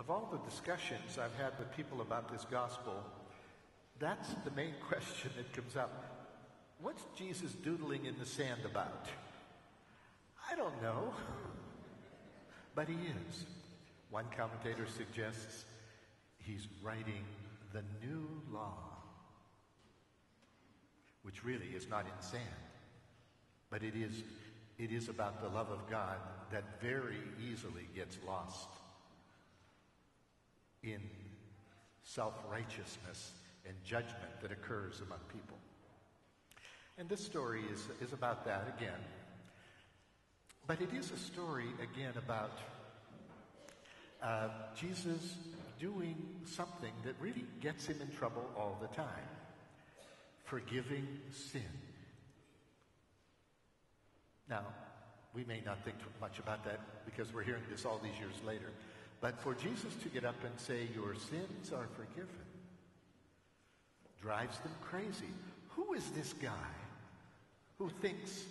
Of all the discussions I've had with people about this gospel, that's the main question that comes up. What's Jesus doodling in the sand about? I don't know, but he is. One commentator suggests he's writing the new law, which really is not in sand, but it is about the love of God that very easily gets lost in self-righteousness and judgment that occurs among people. And this story is about that again. But it is a story again about Jesus doing something that really gets him in trouble all the time. Forgiving sin. Now, we may not think much about that because we're hearing this all these years later. But for Jesus to get up and say, your sins are forgiven, drives them crazy. Who is this guy who thinks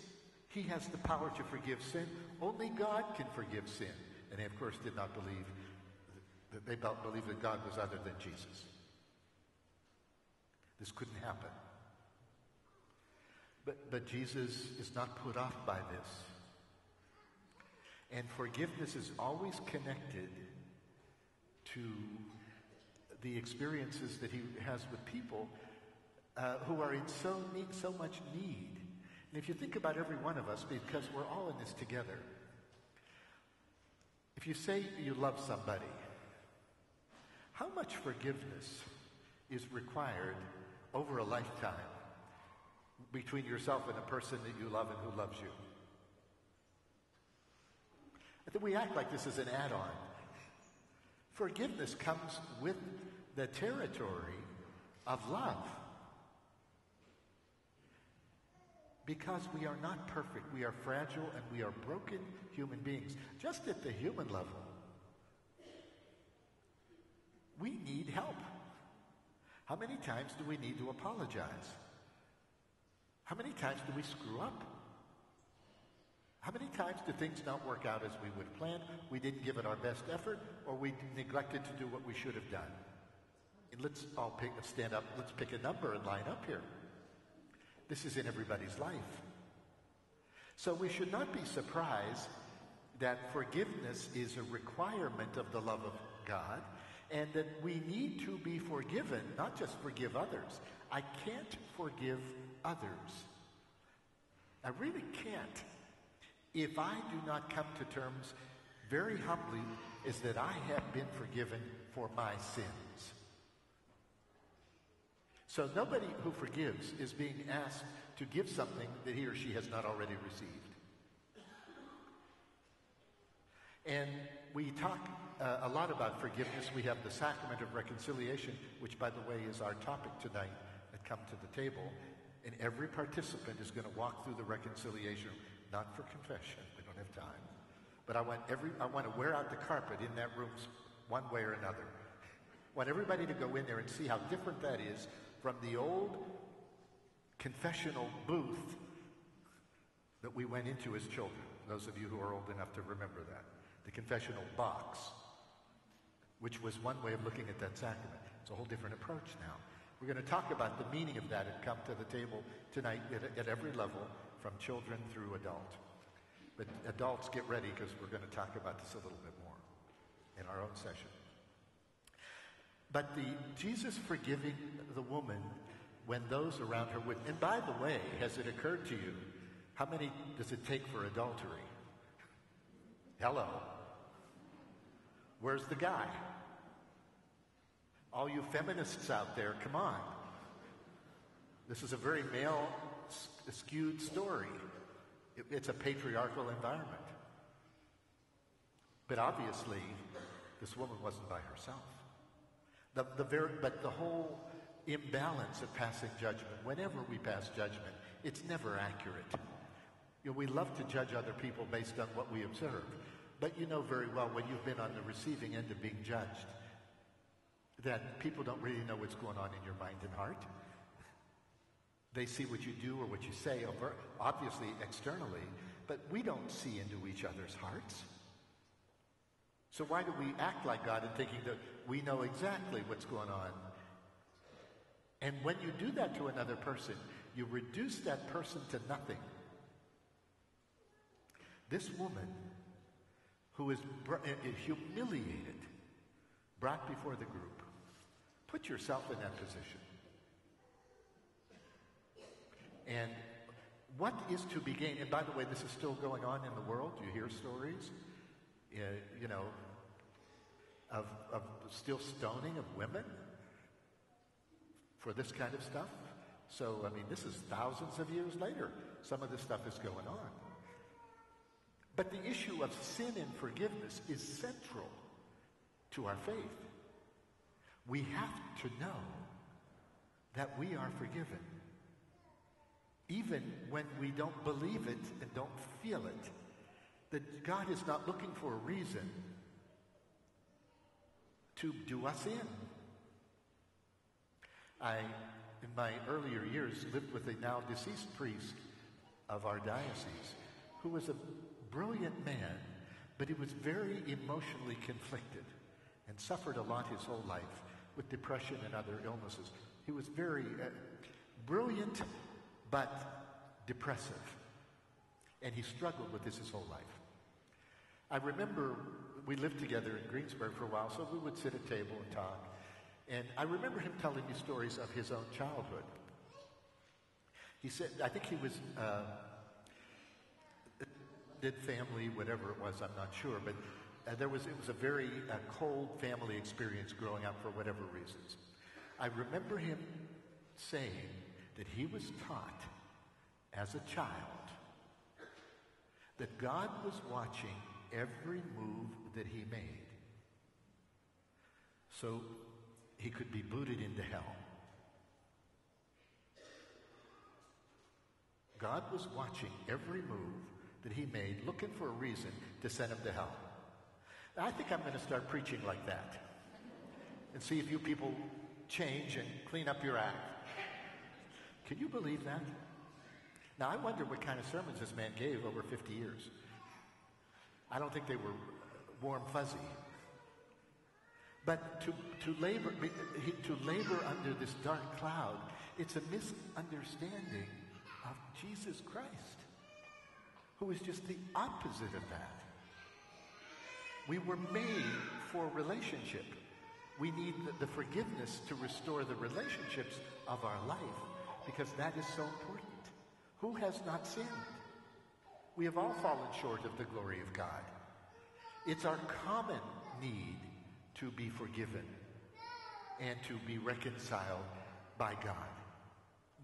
he has the power to forgive sin? Only God can forgive sin. And they, of course, did not believe that they believed that God was other than Jesus. This couldn't happen. But Jesus is not put off by this. And forgiveness is always connected to the experiences that he has with people who are in so much need. And if you think about every one of us, because we're all in this together, if you say you love somebody, how much forgiveness is required over a lifetime between yourself and a person that you love and who loves you? I think we act like this is an add-on. Forgiveness comes with the territory of love. Because we are not perfect, we are fragile, and we are broken human beings. Just at the human level, we need help. How many times do we need to apologize? How many times do we screw up? How many times do things not work out as we would plan? We didn't give it our best effort, or we neglected to do what we should have done. And let's all stand up. Let's pick a number and line up here. This is in everybody's life. So we should not be surprised that forgiveness is a requirement of the love of God, and that we need to be forgiven, not just forgive others. I can't forgive others. I really can't. If I do not come to terms very humbly is that I have been forgiven for my sins. So nobody who forgives is being asked to give something that he or she has not already received. And we talk a lot about forgiveness. We have the sacrament of reconciliation, which, by the way, is our topic tonight at Come to the Table. And every participant is going to walk through the reconciliation, not for confession. We don't have time. But I want to wear out the carpet in that room one way or another. I want everybody to go in there and see how different that is from the old confessional booth that we went into as children. Those of you who are old enough to remember that. The confessional box, which was one way of looking at that sacrament. It's a whole different approach now. We're going to talk about the meaning of that and come to the table tonight at every level, from children through adult. But adults, get ready, because we're going to talk about this a little bit more in our own session. But Jesus forgiving the woman when those around her would. And by the way, has it occurred to you, how many does it take for adultery? Hello. Where's the guy? All you feminists out there, come on. This is a very male-skewed story. It's a patriarchal environment. But obviously, this woman wasn't by herself. But the whole imbalance of passing judgment, whenever we pass judgment, it's never accurate. You know, we love to judge other people based on what we observe. But you know very well, when you've been on the receiving end of being judged, that people don't really know what's going on in your mind and heart. They see what you do or what you say, obviously externally, but we don't see into each other's hearts. So why do we act like God in thinking that we know exactly what's going on? And when you do that to another person, you reduce that person to nothing. This woman, who is humiliated, brought before the group. Put yourself in that position. And what is to be gained? And by the way, this is still going on in the world. You hear stories, of still stoning of women for this kind of stuff. So, I mean, this is thousands of years later. Some of this stuff is going on. But the issue of sin and forgiveness is central to our faith. We have to know that we are forgiven, even when we don't believe it and don't feel it. That God is not looking for a reason to do us in. I, in my earlier years, lived with a now deceased priest of our diocese who was a brilliant man, but he was very emotionally conflicted and suffered a lot his whole life with depression and other illnesses. He was very brilliant, but depressive. And he struggled with this his whole life. I remember we lived together in Greensburg for a while, so we would sit at a table and talk. And I remember him telling me stories of his own childhood. He said, I think he was, did family, whatever it was, I'm not sure, but it was a very cold family experience growing up for whatever reasons. I remember him saying that he was taught as a child that God was watching every move that he made, so he could be booted into hell. God was watching every move that he made, looking for a reason to send him to hell. I think I'm going to start preaching like that and see if you people change and clean up your act. Can you believe that? Now, I wonder what kind of sermons this man gave over 50 years. I don't think they were warm, fuzzy. But to labor under this dark cloud, it's a misunderstanding of Jesus Christ, who is just the opposite of that. We were made for relationship. We need the forgiveness to restore the relationships of our life, because that is so important. Who has not sinned? We have all fallen short of the glory of God. It's our common need to be forgiven and to be reconciled by God.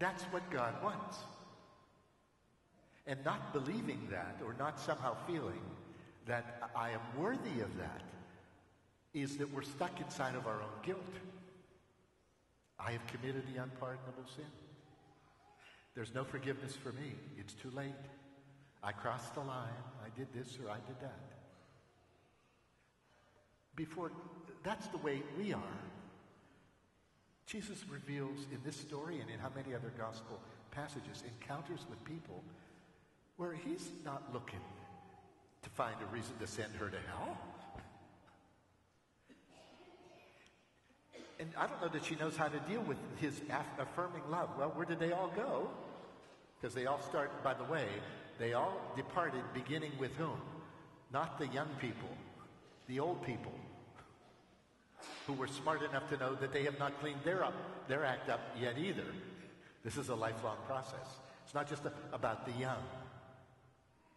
That's what God wants. And not believing that, or not somehow feeling that I am worthy of that, is that we're stuck inside of our own guilt. I have committed the unpardonable sin. There's no forgiveness for me. It's too late. I crossed the line. I did this or I did that. That's the way we are. Jesus reveals in this story and in how many other gospel passages encounters with people where he's not looking to find a reason to send her to hell. And I don't know that she knows how to deal with his affirming love. Well, where did they all go? Because they all start, by the way, they all departed beginning with whom? Not the young people, the old people, who were smart enough to know that they have not cleaned their act up yet either. This is a lifelong process. It's not just about the young.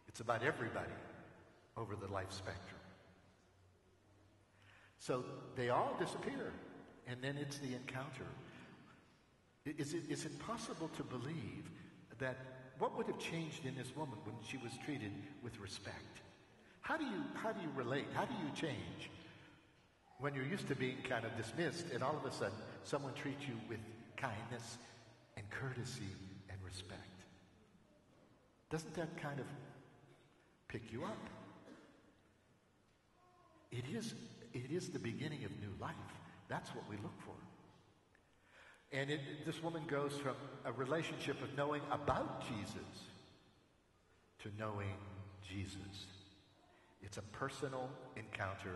It's about everybody over the life spectrum. So they all disappear, and then it's the encounter. Is it possible to believe that what would have changed in this woman when she was treated with respect? How do you relate? How do you change when you're used to being kind of dismissed, and all of a sudden someone treats you with kindness and courtesy and respect? Doesn't that kind of pick you up? It is the beginning of new life. That's what we look for. And this woman goes from a relationship of knowing about Jesus to knowing Jesus. It's a personal encounter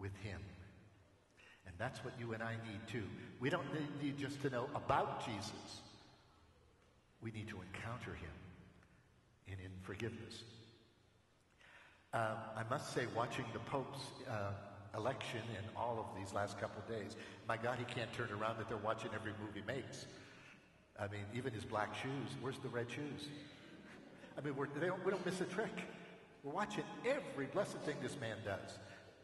with him. And that's what you and I need too. We don't need just to know about Jesus. We need to encounter him in forgiveness. I must say, watching the Pope's election and all of these last couple of days, my God, he can't turn around that they're watching every move he makes. I mean, even his black shoes. Where's the red shoes? I mean, we don't miss a trick. We're watching every blessed thing this man does.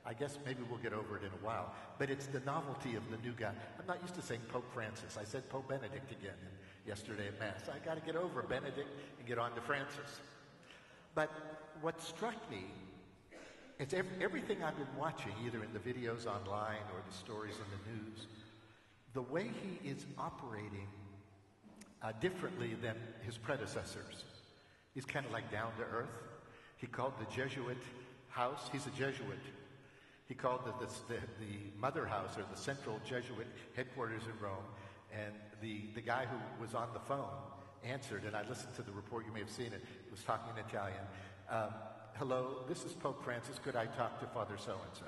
I guess maybe we'll get over it in a while. But it's the novelty of the new guy. I'm not used to saying Pope Francis. I said Pope Benedict again yesterday at Mass. I got to get over Benedict and get on to Francis. But what struck me is everything I've been watching, either in the videos online or the stories in the news, the way he is operating differently than his predecessors. He's kind of like down to earth. He called the Jesuit house, he's a Jesuit. He called the mother house, or the central Jesuit headquarters in Rome, and the guy who was on the phone answered, and I listened to the report, you may have seen it, he was talking in Italian. Hello, this is Pope Francis, could I talk to Father so-and-so?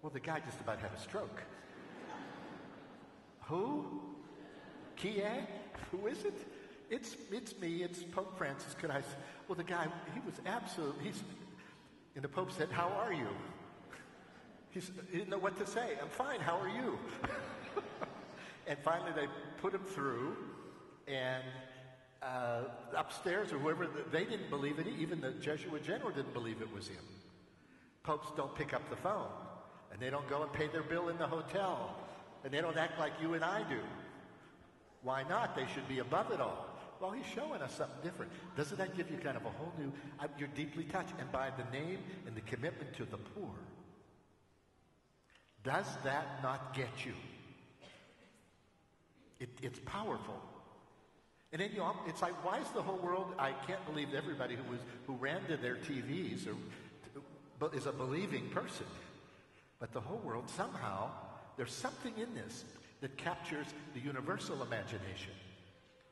Well, the guy just about had a stroke. Who? Kie? Who is it? It's me, it's Pope Francis, could I... Well, the guy, he was absolutely... And the Pope said, how are you? He didn't know what to say. I'm fine, how are you? And finally they put him through, and upstairs or whoever, they didn't believe it. Even the Jesuit general didn't believe it was him. Popes don't pick up the phone, and they don't go and pay their bill in the hotel, and they don't act like you and I do. Why not? They should be above it all. Well, he's showing us something different. Doesn't that give you kind of a whole new... You're deeply touched. And by the name and the commitment to the poor, does that not get you? It's powerful. And then it's like, why is the whole world... I can't believe everybody who ran to their TVs is a believing person. But the whole world, somehow, there's something in this that captures the universal imagination.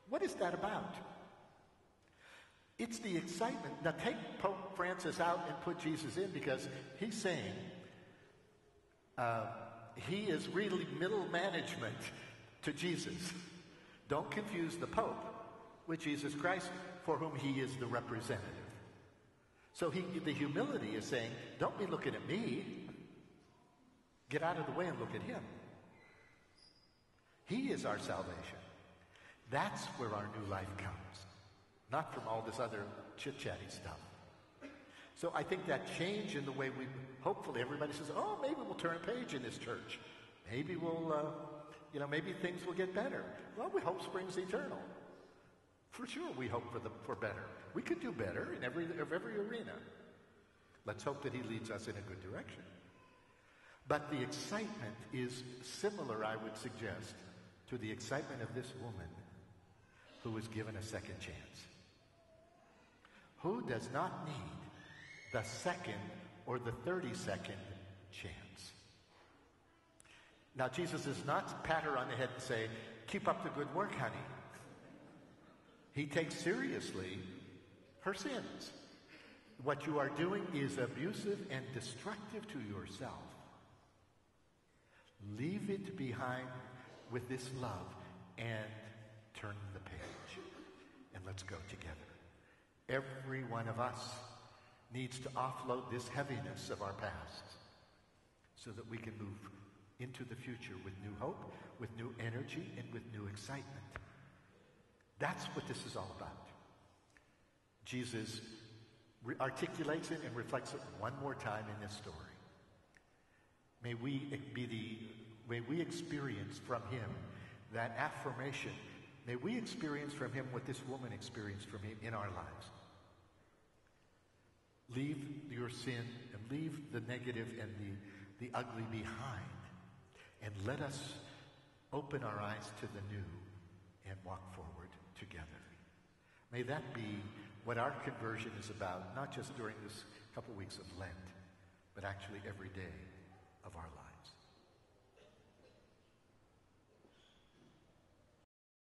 What is that about? It's the excitement. Now take Pope Francis out and put Jesus in, because he's saying he is really middle management to Jesus. Don't confuse the Pope with Jesus Christ, for whom he is the representative. So the humility is saying, don't be looking at me. Get out of the way and look at him. He is our salvation. That's where our new life comes, not from all this other chit-chatty stuff. So I think that change in the way hopefully everybody says, oh, maybe we'll turn a page in this church. Maybe we'll, maybe things will get better. Well, we hope springs eternal. For sure we hope for better. We could do better in every arena. Let's hope that he leads us in a good direction. But the excitement is similar, I would suggest, to the excitement of this woman who was given a second chance. Who does not need the second or the 32nd chance? Now, Jesus does not pat her on the head and say, keep up the good work, honey. He takes seriously her sins. What you are doing is abusive and destructive to yourself. Leave it behind with this love and turn the page. And let's go together. Every one of us needs to offload this heaviness of our past so that we can move into the future with new hope, with new energy, and with new excitement. That's what this is all about. Jesus articulates it and reflects it one more time in this story. May we experience from him that affirmation. May we experience from him what this woman experienced from him in our lives. Leave your sin and leave the negative and the ugly behind, and let us open our eyes to the new and walk forward together. May that be what our conversion is about, not just during this couple weeks of Lent, but actually every day of our lives.